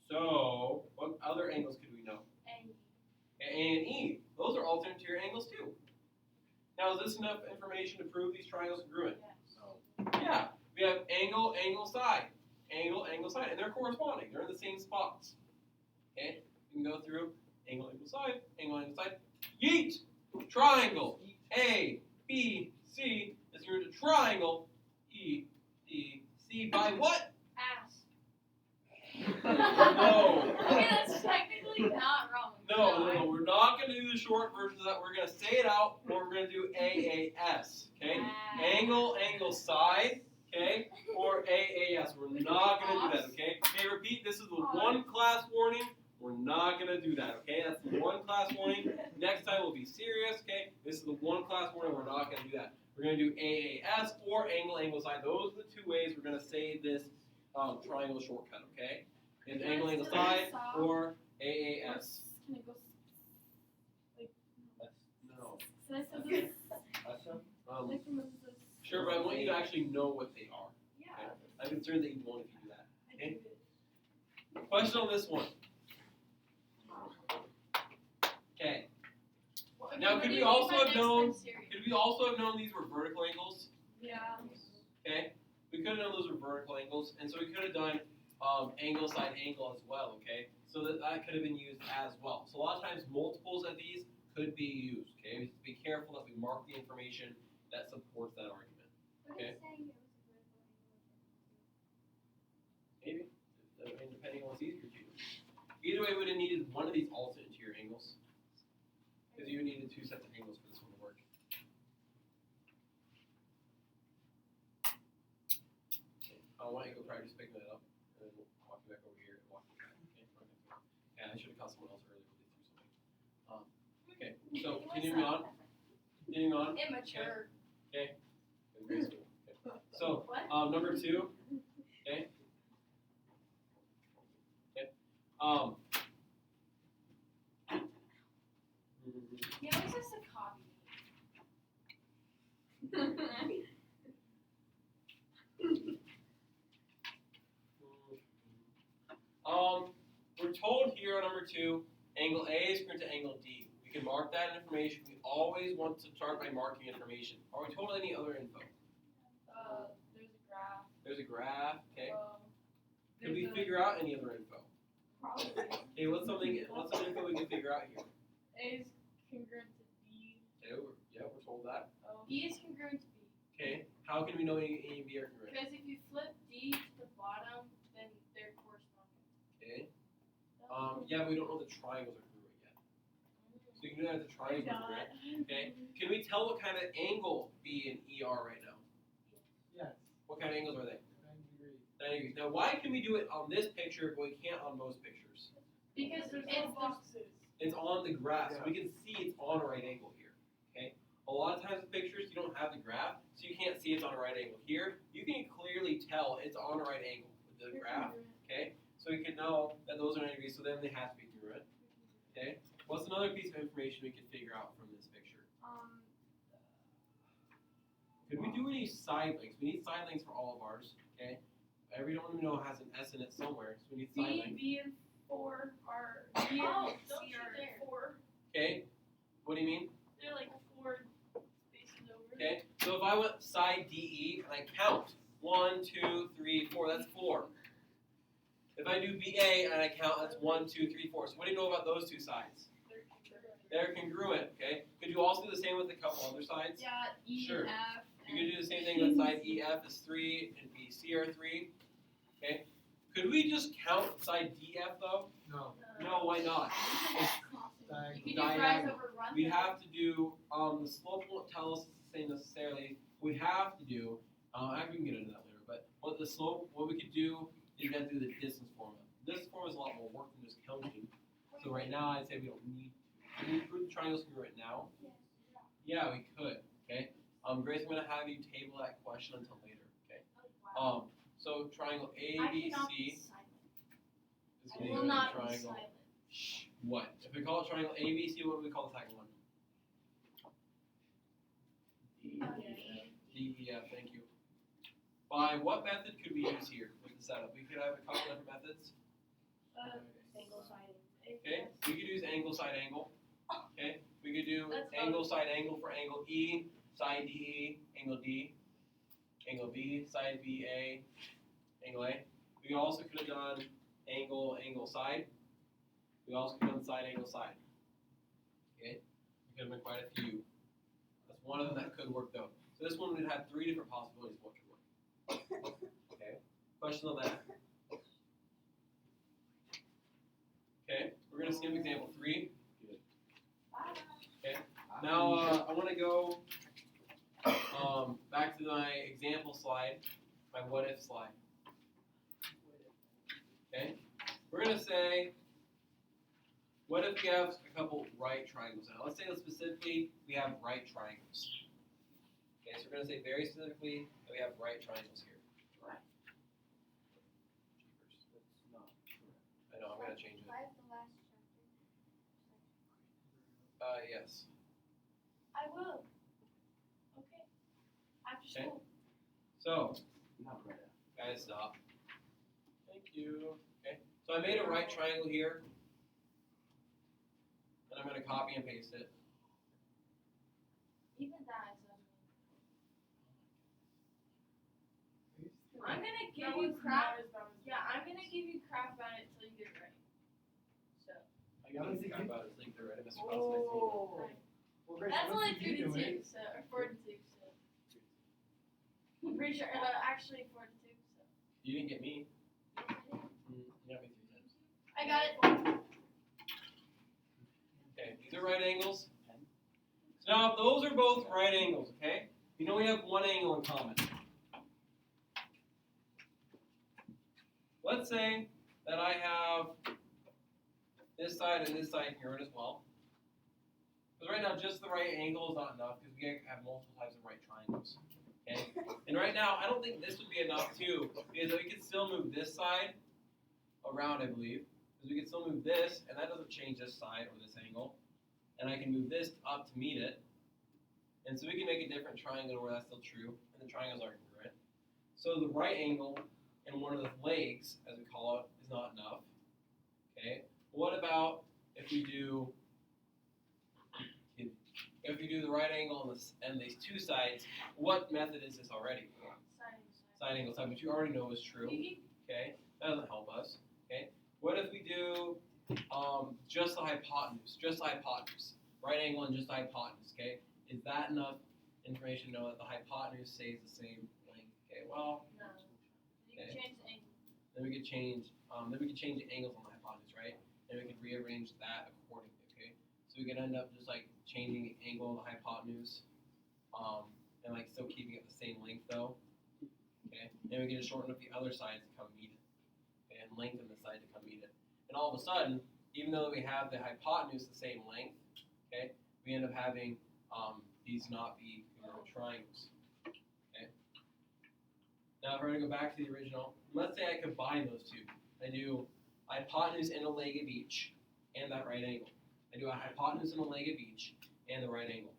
So, what other angles could we know? And A and E. Those are alternate interior angles too. Now, is this enough information to prove these triangles congruent? yes. Yeah. We have angle, angle, side. Angle, angle, side. And they're corresponding. They're in the same spots. Okay? We can go through angle, angle, side, angle, angle, side. Yeet! Triangle. A, B, C. Is here to triangle. E, D, C. By what? Ass. No. Okay, that's technically not wrong. No. We're not going to do the short version of that. We're going to say it out, or we're going to do AAS. Okay? Angle, angle, side. Okay? Or AAS. We're not going to do that. Okay? Okay, repeat. This is the one class warning. We're not going to do that. Okay? That's the one class warning. Next time we'll be serious. Okay? This is the one class warning. We're not going to do that. We're going to do AAS or angle, angle, side. Those are the two ways we're going to say this triangle shortcut. Okay? And angle, angle, side or AAS. Can it go? No. Can I say this? Um, sure, but I want you to actually know what they are. Yeah. I'm concerned that you won't if you do that. I do it. Question on this one. Okay. Now, could we also have known? Could we also have known these were vertical angles? Yeah. Okay. We could have known those were vertical angles, and so we could have done angle side angle as well. Okay. So that could have been used as well. So a lot of times multiples of these could be used. Okay. We have to be careful that we mark the information that supports that argument. Okay. Maybe. I mean, depending on what's easier to you. Either way, we would have needed one of these alternate interior angles. Because you needed two sets of angles for this one to work. I want you to go practice picking that up, and then we'll walk you back over here and walk you back. Okay? Yeah, I should have caught someone else earlier when they threw something. Okay, so continuing on. Continuing on. Immature. Okay. In grade school. Okay. So, What? number 2. Okay. Okay. He always has to copy me. here on number 2, angle A is congruent to angle D. We can mark that information. We always want to start by marking information. Are we told any other info? There's a graph. There's a graph. Okay. Can we There's a- figure out any other info? Probably. Okay, what's some info we can figure out here? A is congruent to D. Okay, we're told that. B is congruent to B. Okay, how can we know A and B are congruent? Because if you flip D to the bottom, then they're corresponding. Okay. Yeah, but we don't know the triangles are congruent yet. So you can do that the triangles are congruent. Okay. Can we tell what kind of angle B and E are right now? Yes. What kind of angles are they? 90 degrees. 90 degrees. Now, why can we do it on this picture but we can't on most pictures? Because There's it's no boxes. It's on the graph, so we can see it's on a right angle here. Okay. A lot of times with pictures, you don't have the graph, so you can't see it's on a right angle. Here, you can clearly tell it's on a right angle with the graph. Okay. So we can know that those are 90 degrees, so then they have to be congruent. Okay. What's another piece of information we can figure out from this picture? Could we do any side links? We need side links for all of ours. Okay. Every one we know has an S in it somewhere, so we need side links. B and 4 are B Oh, and don't C you are dare. 4. Okay. What do you mean? They're like 4 spaces over. Okay. So if I went side DE and I count 1, 2, 3, 4, that's 4. If I do BA and I count, that's 1, 2, 3, 4. So what do you know about those two sides? They're congruent. Okay. Could you also do the same with a couple other sides? Yeah, E Sure. and F. You could do the same thing with side EF is 3 and BC are 3. Okay. Could we just count side DF though? No. No, why not? You could do Diagonal. rise over run. We have to do, the slope won't tell us the same necessarily. We have to do, we can get into that later, but what we could do is then do the distance formula. This formula is a lot more work than just counting. So right now, I'd say we don't need to. Can we prove the triangles congruent now? Yeah, we could, okay? Grace, I'm gonna have you table that question until later, okay? So triangle I cannot be ABC silent. is I gonna will be not be triangle. silent. What? If we call it triangle ABC, what do we call the second one? DEF, thank you. By what method could we use here with the setup? We could have a couple different methods. Single sided. Okay, we could use angle, side, angle. Okay, we could do That's angle, side, angle for angle E, side DE, angle D, angle B, side BA, angle A. We also could have done angle, angle, side. We also could have done side, angle, side. Okay, we could have been quite a few. That's one of them that could work though. So this one would have 3 different possibilities of what could work. Okay, questions on that? Okay, we're going to skip example 3. Okay, now I want to go back to my example slide, my what if slide. Okay, we're going to say, what if we have a couple right triangles? Now let's say that specifically we have right triangles. Okay, so we're going to say very specifically that we have right triangles here. I know, I'm going to change it. Yes. I will. Okay. After Okay. school. So, guys, stop. Thank you. Okay, so I made a right triangle here, and I'm going to copy and paste it. Even that is I'm gonna give That you one's crap. not as bad as Yeah, I'm gonna give you crap about it until you get it right. So I got to think about it. Think they're right. Mr. Oh. Right. Well, Grace, that's what's only you 3 to 2, doing? so or 4 to 2. So I'm pretty sure. Actually 4 to 2. So You didn't get me. You got me 3 times. I got it. Okay, these are right angles. So now if those are both right angles, okay, you know we have one angle in common. Let's say that I have this side and this side here as well. Because right now just the right angle is not enough because we have multiple types of right triangles. Okay? And right now I don't think this would be enough too because we could still move this side around, I believe. Because we can still move this and that doesn't change this side or this angle. And I can move this up to meet it. And so we can make a different triangle where that's still true and the triangles are congruent. So the right angle and one of the legs, as we call it, is not enough. Okay. What about if we do the right angle and these two sides? What method is this already? Side angle side, which you already know is true. Okay, that doesn't help us. Okay, what if we do just the hypotenuse, right angle and just the hypotenuse? Okay, is that enough information to know that the hypotenuse stays the same length? Okay, well, No. You can Okay. change the angle. then we could change the angles on the hypotenuse, right? And we could rearrange that accordingly. Okay, so we could end up just like changing the angle of the hypotenuse, and like still keeping it the same length though. Okay, and we can just shorten up the other side to come meet it, okay, and lengthen the side to come meet it. And all of a sudden, even though we have the hypotenuse the same length, okay, we end up having these not be congruent triangles. Okay. Now if we're gonna go back to the original, let's say I combine those two. I do hypotenuse and a leg of each, and that right angle. I do a hypotenuse and a leg of each, and the right angle.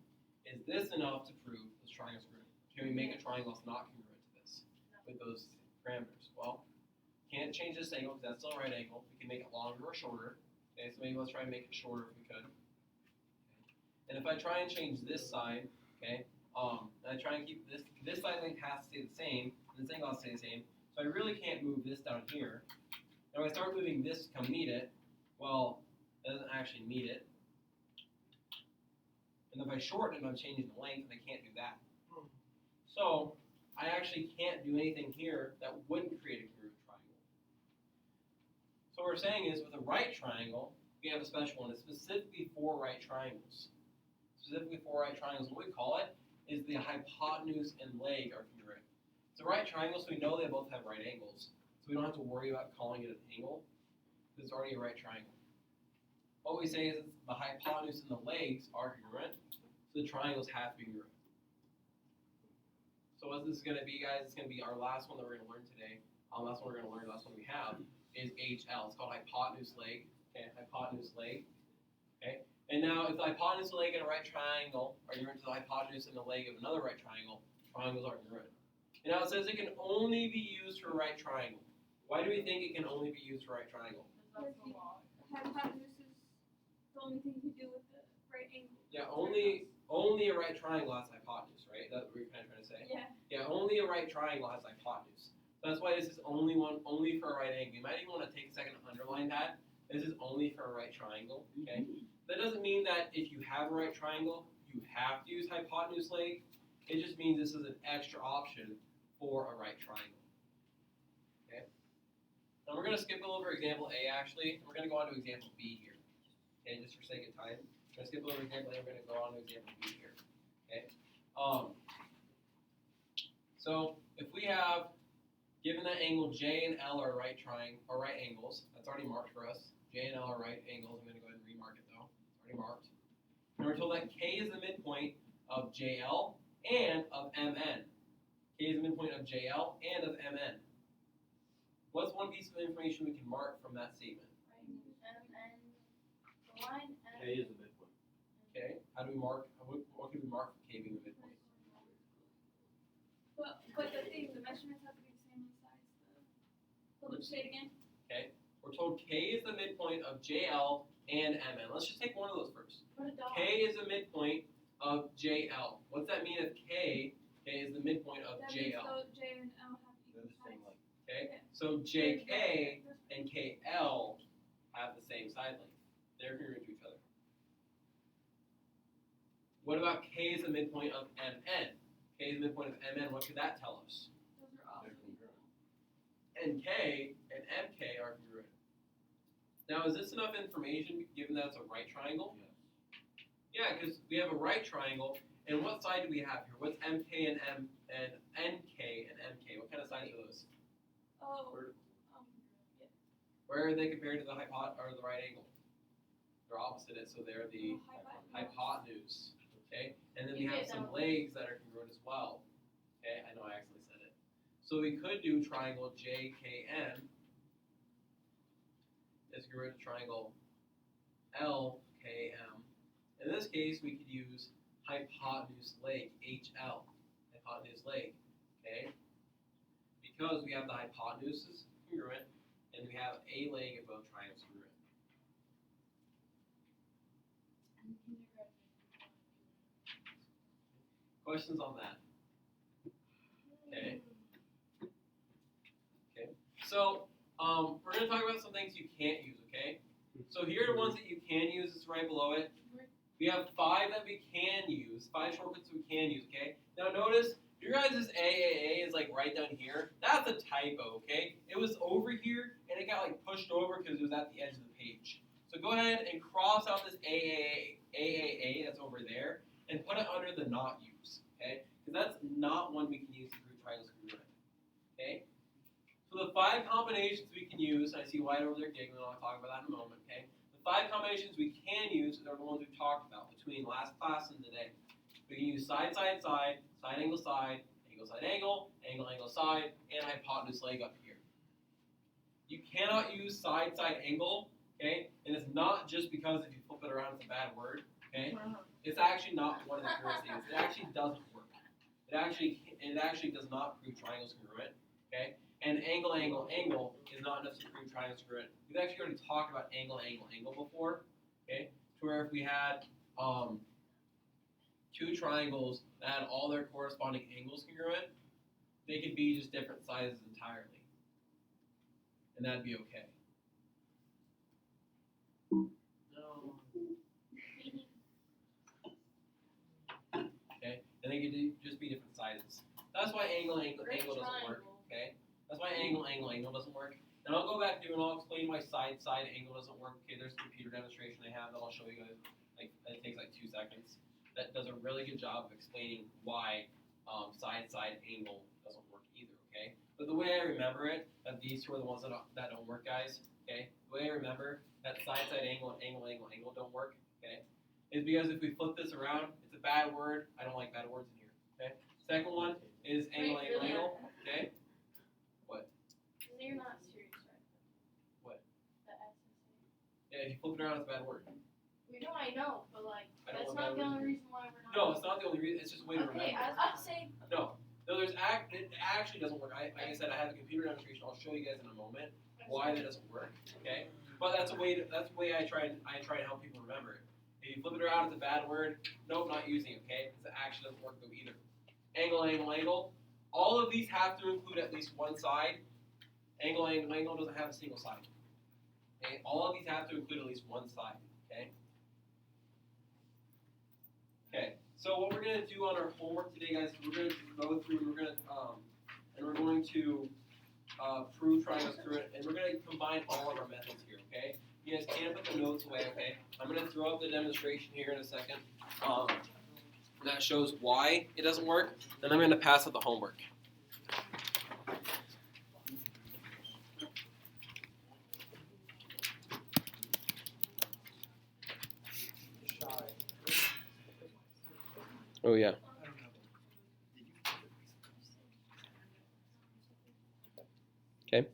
Is this enough to prove this triangle is congruent? Can we make a triangle that's not congruent to this with those parameters? Well, can't change this angle because that's still a right angle. We can make it longer or shorter. Okay, so maybe let's try and make it shorter if we could. And if I try and change this side, okay, and I try and keep this side length has to stay the same, and this angle has to stay the same. So I really can't move this down here. Now if I start moving this to come meet it, well, it doesn't actually meet it. And if I shorten it, I'm changing the length, and I can't do that. So I actually can't do anything here that wouldn't create a congruent triangle. So what we're saying is with a right triangle, we have a special one. It's specifically for right triangles. Specifically for right triangles, what we call it is the hypotenuse and leg are congruent. It's a right triangle, so we know they both have right angles. So we don't have to worry about calling it an angle, because it's already a right triangle. What we say is the hypotenuse and the legs are congruent, so the triangles have to be congruent. So what this is going to be, guys, it's going to be our last one that we're going to learn today. Last one we're going to learn, last one we have, is HL. It's called hypotenuse leg. Okay, hypotenuse leg. Okay. And now, if the hypotenuse and leg in a right triangle are congruent to the hypotenuse and the leg of another right triangle, triangles are congruent. And now it says it can only be used for a right triangle. Why do we think it can only be used for a right triangle? That's the law. Hypotenuse is the only thing you do with the right angle. Yeah, only a right triangle has hypotenuse, right? That's what you're kind of trying to say. Yeah. Yeah, only a right triangle has hypotenuse. So that's why this is only for a right angle. You might even want to take a second to underline that. This is only for a right triangle. Okay. That doesn't mean that if you have a right triangle, you have to use hypotenuse leg. It just means this is an extra option for a right triangle. Okay. Now we're going to skip over example A actually, and we're going to go on to example B here. Okay, just for sake of time. We're going to skip over example A, we're going to go on to example B here. Okay. So if we have given that angle J and L are right angles, that's already marked for us. J and L are right angles. I'm going to go ahead and remark it though. It's already marked. And we're told that K is the midpoint of JL and of MN. K is the midpoint of JL and of MN. What's one piece of information we can mark from that statement? And the line M. K is the midpoint. Okay. How do we mark? What can we mark for K being the midpoint? But the measurements have to be the same on the sides. Hold up, say it again. We're told K is the midpoint of JL and MN. Let's just take one of those first. Put a dot. K is the midpoint of JL. What's that mean if K is the midpoint of That means JL? though J and L have They're equal the same sides. length. Okay, so JK and KL have the same side length. They're congruent to each other. What about K is the midpoint of MN? K is the midpoint of MN. What could that tell us? Those are all. They're congruent. NK and MK are congruent. Now, is this enough information given that it's a right triangle? Yes. Yeah, because we have a right triangle, and what side do we have here? What's MK and NK and MK? What kind of sides are those? Oh. Where are they compared to the the right angle? They're opposite it, so they're the hypotenuse. Okay, and then we have some legs that are congruent as well. Okay, I know I actually said it. So we could do triangle JKM is congruent to triangle LKM. In this case, we could use hypotenuse leg, HL, hypotenuse leg, okay? Because we have the hypotenuse is congruent, and we have a leg of both triangles congruent. Questions on that? Okay. Okay. So we're gonna talk about some things you can't use. Okay. So here are the ones that you can use. It's right below it. We have 5 that we can use. 5 shortcuts we can use. Okay. Now notice your guys' AAA is like right down here. That's a typo. Okay. It was over here and it got like pushed over because it was at the edge of the page. So go ahead and cross out this AAA that's over there and put it under the not use. Okay. Because that's not one we can use to prove triangles congruent. Okay? So the 5 combinations we can use, I see White over there giggling, I'll talk about that in a moment, okay? The 5 combinations we can use are the ones we talked about between last class and today. We can use side, side, side, side, angle, side, angle, angle, angle, side, and hypotenuse leg up here. You cannot use side, side, angle, okay? And it's not just because if you flip it around it's a bad word, okay? It's actually not one of the congruent statements. It actually doesn't work. It actually does not prove triangles congruent, okay? And angle, angle, angle is not enough to prove triangles congruent. We've actually already talked about angle, angle, angle before, okay? To where if we had 2 triangles that had all their corresponding angles congruent, they could be just different sizes entirely, and that'd be okay. No. Okay, and they could just be different sizes. That's why angle, angle, angle doesn't work. Okay, that's why angle, angle, angle doesn't work. And I'll go back to and I'll explain why side, side, angle doesn't work. Okay, there's a computer demonstration I have that I'll show you guys. Like it takes like 2 seconds. That does a really good job of explaining why side, side, angle doesn't work either. Okay, but the way I remember it, that these 2 are the ones that don't work, guys. Okay, the way I remember that side, side, angle, and angle, angle, angle don't work. Okay, is because if we flip this around, it's a bad word. I don't like bad words in here. Okay, second one is angle, angle, angle. Okay, what? You're not serious, right? What? The X and C. Yeah, if you flip it around, it's a bad word. We know, I know, but like, I don't that's want not bad the words only in here. reason why we're not. No, it's not the only reason. It's just a way to Okay, remember. I'd say. No, it actually doesn't work. Like I said, I have a computer demonstration. I'll show you guys in a moment why that doesn't work. Okay, but that's the way I try and help people remember it. If you flip it around, it's a bad word. Nope, not using it. Okay, because it actually doesn't work though either. Angle, angle, angle. All of these have to include at least one side. Angle, angle, angle doesn't have a single side. Okay, all of these have to include at least one side. Okay. Okay. So what we're gonna do on our homework today, guys, we're gonna go through. We're going to prove triangles through it, and we're gonna combine all of our methods here. Okay. You guys can put the notes away. Okay. I'm gonna throw up the demonstration here in a second. That shows why it doesn't work. Then I'm gonna pass out the homework. Oh yeah. Okay.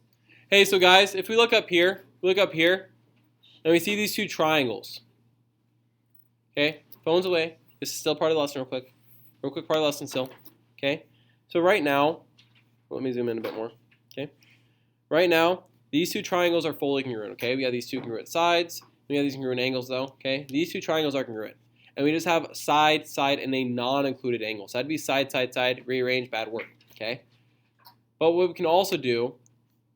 Hey, so guys, if we look up here, and we see these 2 triangles. Okay, phones away. This is still part of the lesson real quick part of the lesson still. Okay, so right now, let me zoom in a bit more. Okay, right now, these 2 triangles are fully congruent. Okay, we have these 2 congruent sides. We have these congruent angles though. Okay, these 2 triangles are congruent. And we just have side, side, and a non-included angle. So that'd be side, side, side, rearrange, bad word, okay? But what we can also do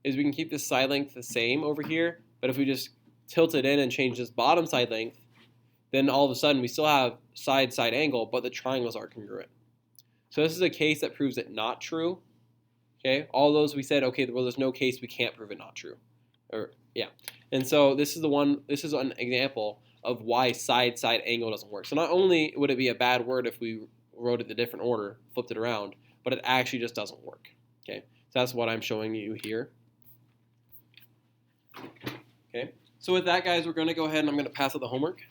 is we can keep the side length the same over here, but if we just tilt it in and change this bottom side length, then all of a sudden we still have side, side angle, but the triangles are congruent. So this is a case that proves it not true, okay? All those we said, okay, well there's no case we can't prove it not true, or yeah. And so this is an example of why side, side angle doesn't work. So not only would it be a bad word if we wrote it the different order, flipped it around, but it actually just doesn't work. Okay, so that's what I'm showing you here. Okay, so with that, guys, we're going to go ahead and I'm going to pass out the homework.